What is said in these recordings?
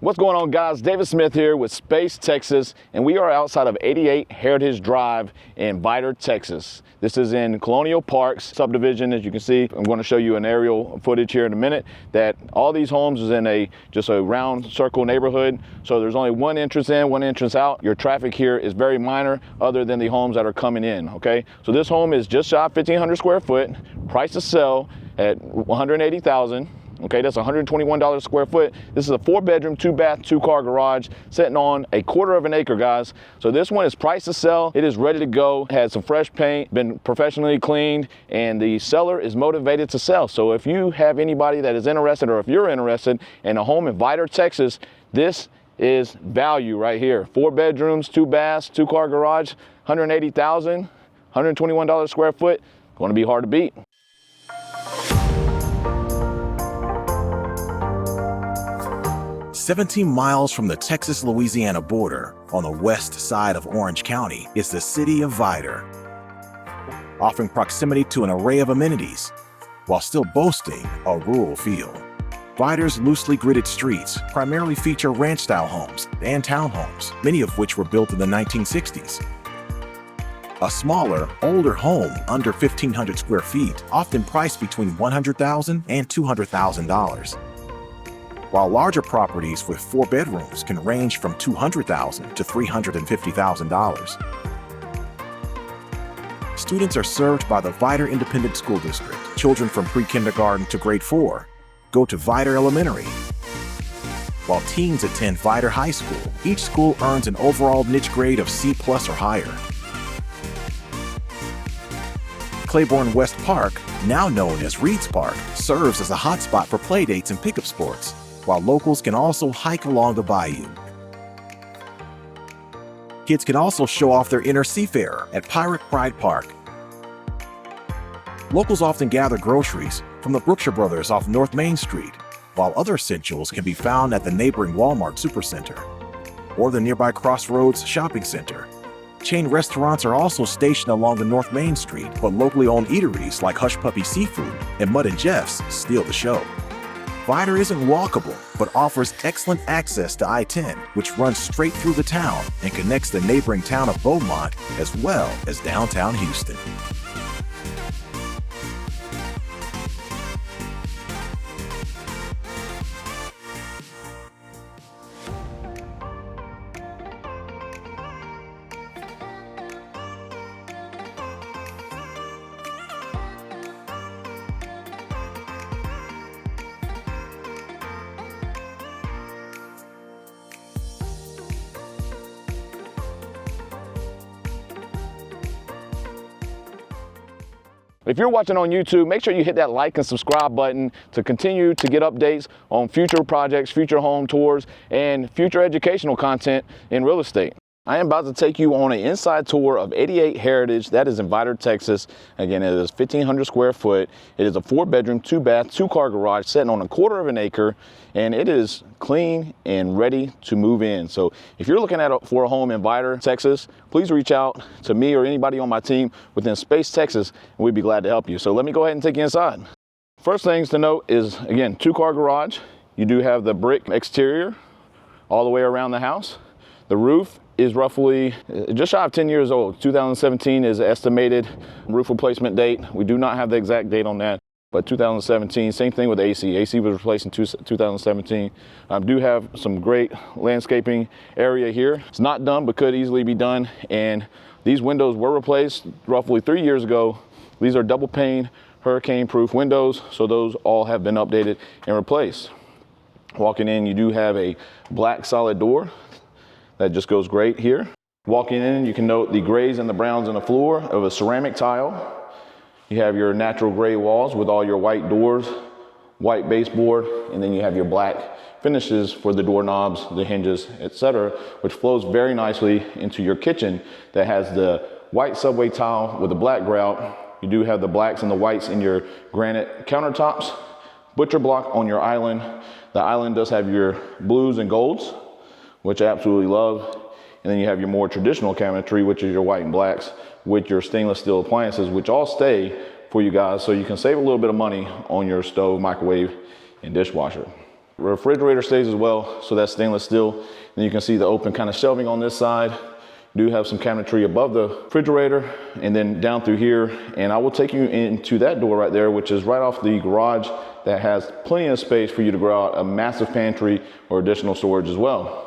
What's going on, guys? David Smith here with Space, Texas, and we are outside of 88 Heritage Drive in Vidor, Texas. This is in Colonial Parks subdivision. As you can see, I'm going to show you an aerial footage here in a minute, that all these homes is in just a round circle neighborhood. So there's only one entrance in, one entrance out. Your traffic here is very minor other than the homes that are coming in, okay? So this home is just shy of 1,500 square foot, price to sell at $180,000. Okay, that's $121 a square foot. This is a 4-bedroom, 2-bath, 2-car garage sitting on a 1/4 acre, guys. So this one is priced to sell. It is ready to go, has some fresh paint, been professionally cleaned, and the seller is motivated to sell. So if you have anybody that is interested, or if you're interested in a home in Vidor, Texas, this is value right here. 4 bedrooms, 2 baths, 2-car garage, $180,000, $121 a square foot. Going to be hard to beat. "17 miles from the Texas-Louisiana border, on the west side of Orange County, is the city of Vidor, offering proximity to an array of amenities, while still boasting a rural feel. Vidor's loosely gridded streets primarily feature ranch-style homes and townhomes, many of which were built in the 1960s. A smaller, older home under 1,500 square feet, often priced between $100,000 and $200,000. While larger properties with 4 bedrooms can range from $200,000 to $350,000. Students are served by the Vidor Independent School District. Children from pre-kindergarten to grade 4 go to Vidor Elementary, while teens attend Vidor High School. Each school earns an overall niche grade of C+ or higher. Claiborne West Park, now known as Reed's Park, serves as a hotspot for playdates and pickup sports, while locals can also hike along the bayou. Kids can also show off their inner seafarer at Pirate Pride Park. Locals often gather groceries from the Brookshire Brothers off North Main Street, while other essentials can be found at the neighboring Walmart Supercenter or the nearby Crossroads Shopping Center. Chain restaurants are also stationed along the North Main Street, but locally owned eateries like Hush Puppy Seafood and Mud and Jeff's steal the show. Vidor isn't walkable, but offers excellent access to I-10, which runs straight through the town and connects the neighboring town of Beaumont as well as downtown Houston. If you're watching on YouTube, make sure you hit that like and subscribe button to continue to get updates on future projects, future home tours, and future educational content in real estate. I am about to take you on an inside tour of 88 Heritage. That is in Vidor, Texas. Again, it is 1,500 square foot. It is a 4-bedroom, 2-bath, 2-car garage sitting on a 1/4 acre, and it is clean and ready to move in. So if you're looking for a home in Vidor, Texas, please reach out to me or anybody on my team within Space, Texas, and we'd be glad to help you. So let me go ahead and take you inside. First things to note is, again, 2-car garage. You do have the brick exterior all the way around the house. The roof is roughly just shy of 10 years old. 2017 is the estimated roof replacement date. We do not have the exact date on that, but 2017, same thing with AC. AC was replaced in 2017. Do have some great landscaping area here. It's not done, but could easily be done. And these windows were replaced roughly 3 years ago. These are double pane, hurricane-proof windows, so those all have been updated and replaced. Walking in, you do have a black solid door that just goes great here. Walking in, you can note the grays and the browns on the floor of a ceramic tile. You have your natural gray walls with all your white doors, white baseboard, and then you have your black finishes for the doorknobs, the hinges, etc., which flows very nicely into your kitchen that has the white subway tile with the black grout. You do have the blacks and the whites in your granite countertops. Butcher block on your island. The island does have your blues and golds, which I absolutely love. And then you have your more traditional cabinetry, which is your white and blacks, with your stainless steel appliances, which all stay for you guys, so you can save a little bit of money on your stove, microwave, and dishwasher. Refrigerator stays as well, so that's stainless steel. And you can see the open kind of shelving on this side. You do have some cabinetry above the refrigerator and then down through here. And I will take you into that door right there, which is right off the garage that has plenty of space for you to grow out a massive pantry or additional storage as well.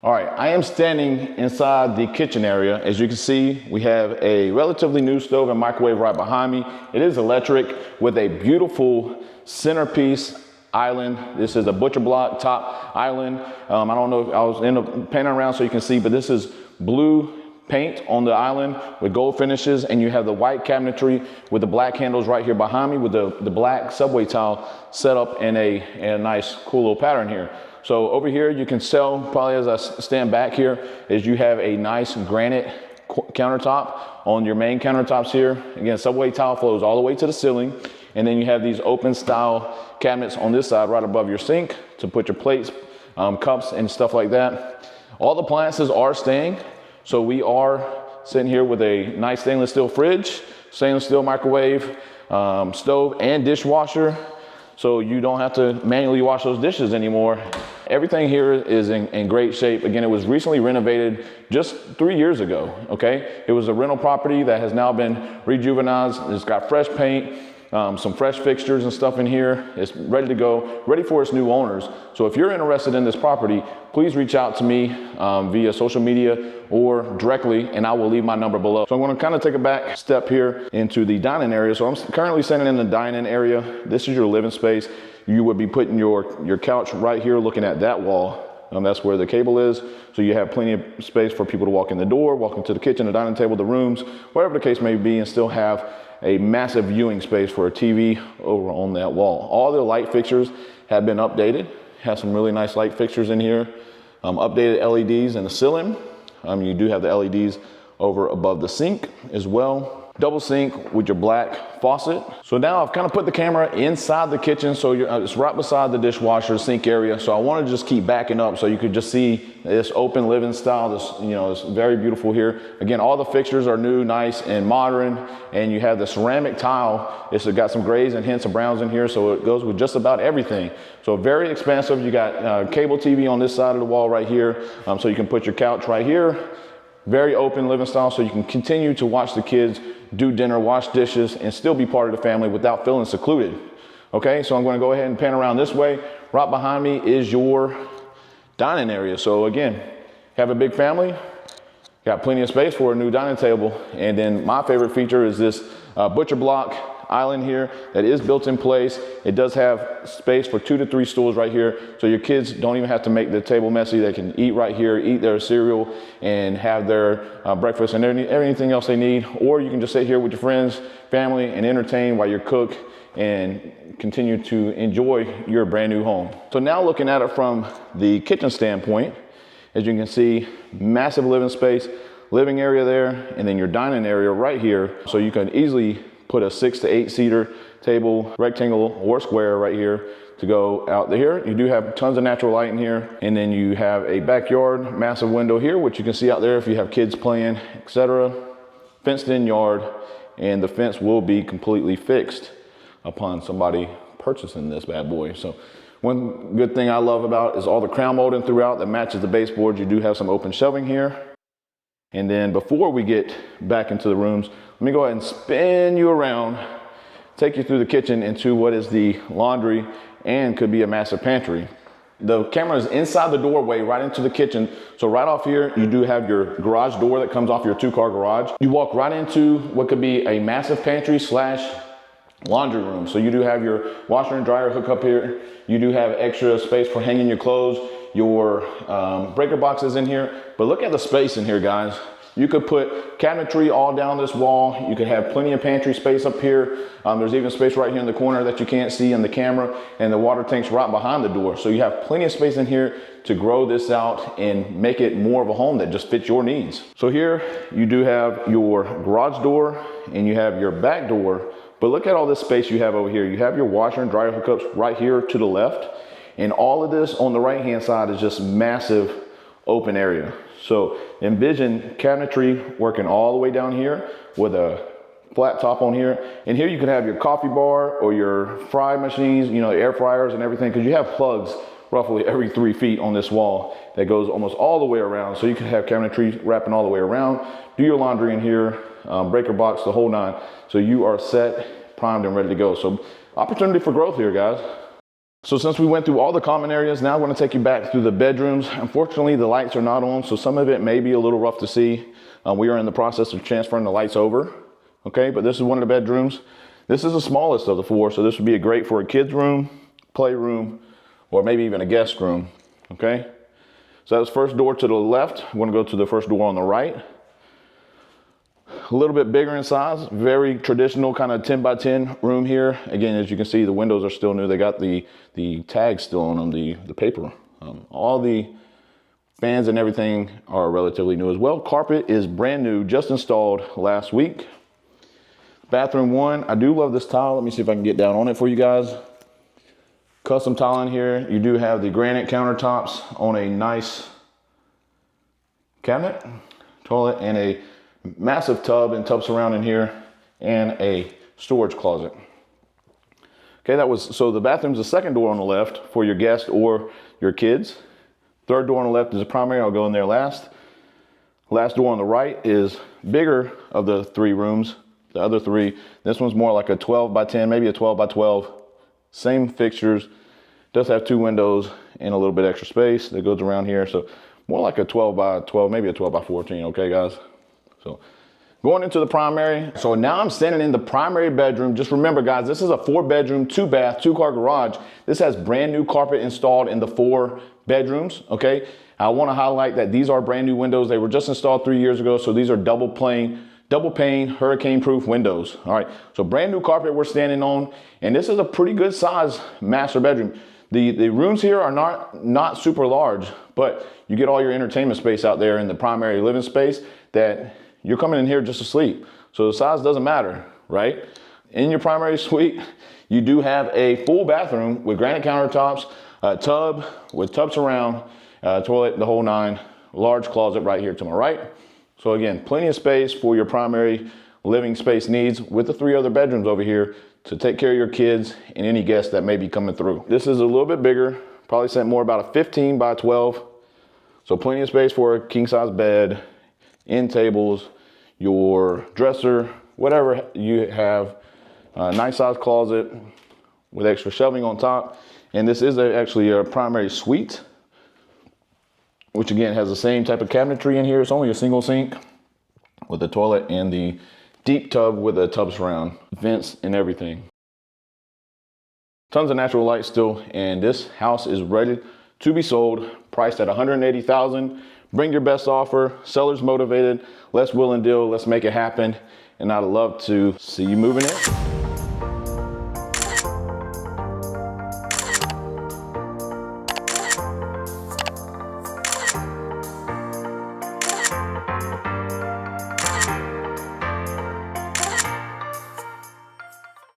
All right, I am standing inside the kitchen area. As you can see, we have a relatively new stove and microwave right behind me. It is electric with a beautiful centerpiece island. This is a butcher block top island. I don't know if I was in a panning around so you can see, but this is blue paint on the island with gold finishes, and you have the white cabinetry with the black handles right here behind me with the black subway tile set up in a nice cool little pattern here. So over here you can tell, probably as I stand back here, is you have a nice granite countertop on your main countertops here. Again, subway tile flows all the way to the ceiling. And then you have these open style cabinets on this side right above your sink to put your plates, cups and stuff like that. All the appliances are staying. So we are sitting here with a nice stainless steel fridge, stainless steel microwave, stove and dishwasher. So you don't have to manually wash those dishes anymore. Everything here is in great shape. Again, it was recently renovated just 3 years ago, okay? It was a rental property that has now been rejuvenized. It's got fresh paint, some fresh fixtures and stuff in here. It's ready to go, ready for its new owners. So if you're interested in this property, please reach out to me via social media or directly, and I will leave my number below. So I'm gonna kind of take a back step here into the dining area. So I'm currently sitting in the dining area. This is your living space. You would be putting your couch right here looking at that wall. That's where the cable is. So you have plenty of space for people to walk in the door, walk into the kitchen, the dining table, the rooms, whatever the case may be, and still have a massive viewing space for a TV over on that wall. All the light fixtures have been updated. Has some really nice light fixtures in here. Updated LEDs in the ceiling. You do have the LEDs over above the sink as well. Double sink with your black faucet. So now I've kind of put the camera inside the kitchen, so it's right beside the dishwasher sink area. So I want to just keep backing up so you could just see this open living style. This, it's very beautiful here. Again, all the fixtures are new, nice and modern, and you have the ceramic tile. It's got some grays and hints of browns in here, so it goes with just about everything. So very expansive. You got cable TV on this side of the wall right here, so you can put your couch right here. Very open living style, so you can continue to watch the kids do dinner, wash dishes, and still be part of the family without feeling secluded. Okay, so I'm going to go ahead and pan around this way. Right behind me is your dining area. So again, have a big family, got plenty of space for a new dining table. And then my favorite feature is this butcher block island here that is built in place. It does have space for 2 to 3 stools right here, so your kids don't even have to make the table messy. They can eat right here, eat their cereal and have their breakfast and everything else they need. Or you can just sit here with your friends, family, and entertain while you cook and continue to enjoy your brand new home. So now looking at it from the kitchen standpoint, as you can see, massive living space, living area there, and then your dining area right here. So you can easily put a 6 to 8 seater table, rectangle or square right here to go out there. You do have tons of natural light in here. And then you have a backyard, massive window here, which you can see out there if you have kids playing, etc. Fenced in yard, and the fence will be completely fixed upon somebody purchasing this bad boy. So one good thing I love about is all the crown molding throughout that matches the baseboards. You do have some open shelving here. And then before we get back into the rooms, let me go ahead and spin you around, take you through the kitchen into what is the laundry and could be a massive pantry. The camera is inside the doorway right into the kitchen. So right off here, you do have your garage door that comes off your 2-car garage. You walk right into what could be a massive pantry / laundry room. So you do have your washer and dryer hook up here. You do have extra space for hanging your clothes, your breaker boxes in here. But look at the space in here, guys. You could put cabinetry all down this wall. You could have plenty of pantry space up here. There's even space right here in the corner that you can't see in the camera, and the water tank's right behind the door. So you have plenty of space in here to grow this out and make it more of a home that just fits your needs. So here you do have your garage door and you have your back door, but look at all this space you have over here. You have your washer and dryer hookups right here to the left, and all of this on the right hand side is just massive open area. So envision cabinetry working all the way down here with a flat top on here. And here you could have your coffee bar or your fry machines, air fryers and everything, because you have plugs roughly every 3 feet on this wall that goes almost all the way around. So you can have cabinetry wrapping all the way around, do your laundry in here, breaker box, the whole nine. So you are set, primed, and ready to go. So opportunity for growth here, guys. So since we went through all the common areas, now I'm going to take you back through the bedrooms. Unfortunately, the lights are not on, so some of it may be a little rough to see. We are in the process of transferring the lights over. Okay, but this is one of the bedrooms. This is the smallest of the four, so this would be great for a kid's room, playroom, or maybe even a guest room. Okay, so that was first door to the left. I'm going to go to the first door on the right. A little bit bigger in size, very traditional kind of 10 by 10 room here. Again, as you can see, the windows are still new. They got the tags still on them, the paper. All the fans and everything are relatively new as well. Carpet is brand new, just installed last week. Bathroom one, I do love this tile. Let me see if I can get down on it for you guys. Custom tile in here. You do have the granite countertops on a nice cabinet, toilet, and a massive tub and tub surround in here, and a storage closet. Okay, so the bathroom's the second door on the left for your guest or your kids. Third door on the left is the primary. I'll go in there last. Last door on the right is bigger of the three rooms. The other three, this one's more like a 12 by 10, maybe a 12 by 12. Same fixtures, does have two windows and a little bit extra space that goes around here. So more like a 12 by 12, maybe a 12 by 14, okay guys? So going into the primary. So now I'm standing in the primary bedroom. Just remember guys, this is a 4-bedroom, 2-bath, 2-car garage. This has brand new carpet installed in the 4 bedrooms, okay? I wanna highlight that these are brand new windows. They were just installed 3 years ago. So these are double pane, hurricane-proof windows. All right, so brand new carpet we're standing on, and this is a pretty good size master bedroom. The rooms here are not super large, but you get all your entertainment space out there in the primary living space that you're coming in here just to sleep. So the size doesn't matter, right? In your primary suite, you do have a full bathroom with granite countertops, a tub with tub surround, toilet, the whole nine, large closet right here to my right. So again, plenty of space for your primary living space needs with the 3 other bedrooms over here to take care of your kids and any guests that may be coming through. This is a little bit bigger, probably set more about a 15 by 12. So plenty of space for a king size bed, end tables, your dresser, whatever you have. Nice size closet with extra shelving on top. And this is actually a primary suite, which again has the same type of cabinetry in here. It's only a single sink with a toilet and the deep tub with a tub surround, vents and everything. Tons of natural light still, and this house is ready to be sold, priced at $180,000. Bring your best offer, sellers motivated, let's will and deal, let's make it happen. And I'd love to see you moving in.